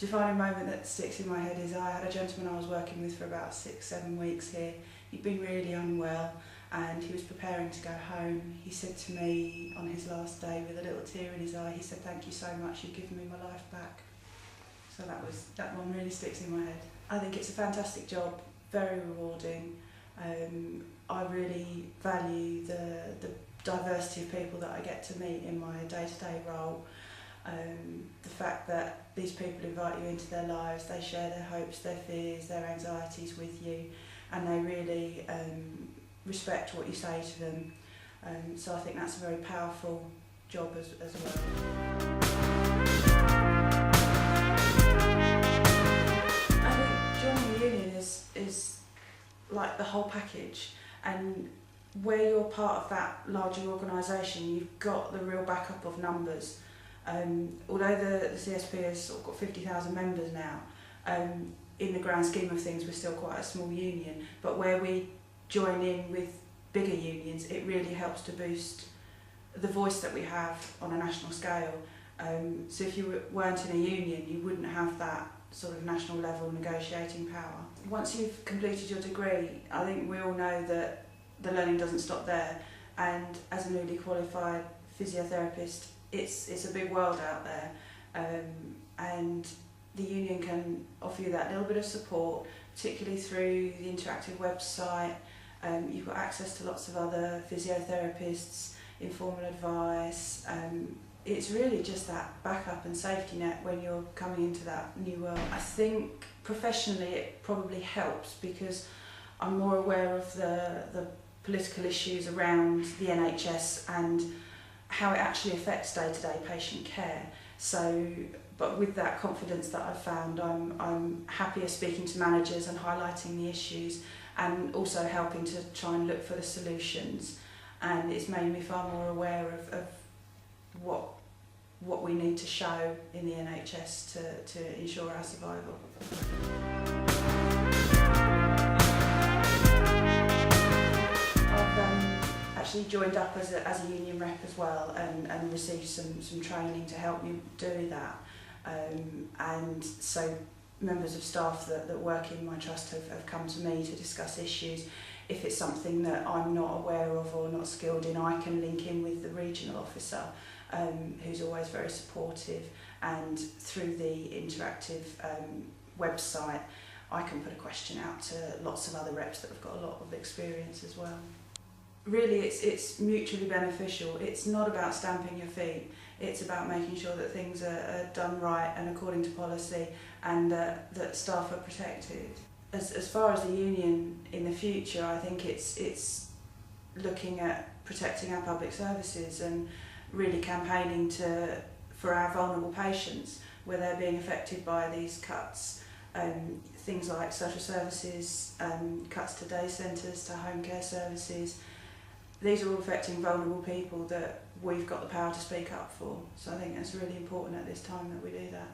defining moment that sticks in my head is I had a gentleman I was working with for about 6-7 weeks here. He'd been really unwell and he was preparing to go home. He said to me on his last day with a little tear in his eye, he said, "Thank you so much, you've given me my life back." So that one really sticks in my head. I think it's a fantastic job, very rewarding. I really value the diversity of people that I get to meet in my day-to-day role. The fact that these people invite you into their lives, they share their hopes, their fears, their anxieties with you, and they really respect what you say to them. So I think that's a very powerful job as well. I think joining the union is like the whole package, and where you're part of that larger organisation, you've got the real backup of numbers. Although the CSP has sort of got 50,000 members now, in the grand scheme of things we're still quite a small union, but where we join in with bigger unions, it really helps to boost the voice that we have on a national scale. So if you weren't in a union, you wouldn't have that sort of national level negotiating power. Once you've completed your degree, I think we all know that the learning doesn't stop there, and as a newly qualified physiotherapist, it's a big world out there, and the union can offer you that little bit of support, particularly through the interactive website. You've got access to lots of other physiotherapists, informal advice. It's really just that backup and safety net when you're coming into that new world. I think professionally it probably helps because I'm more aware of the political issues around the NHS and how it actually affects day-to-day patient care. So, but with that confidence that I've found, I'm happier speaking to managers and highlighting the issues and also helping to try and look for the solutions. And it's made me far more aware of what we need to show in the NHS to ensure our survival. I've actually joined up as a union rep as well and received some training to help me do that. And so members of staff that work in my trust have come to me to discuss issues. If it's something that I'm not aware of or not skilled in, I can link in with the regional officer, who's always very supportive, and through the interactive website I can put a question out to lots of other reps that have got a lot of experience as well. Really it's mutually beneficial. It's not about stamping your feet, it's about making sure that things are done right and according to policy, and that staff are protected. As far as the union in the future, I think it's looking at protecting our public services and really campaigning for our vulnerable patients where they're being affected by these cuts. Things like social services, cuts to day centres, to home care services. These are all affecting vulnerable people that we've got the power to speak up for. So I think it's really important at this time that we do that.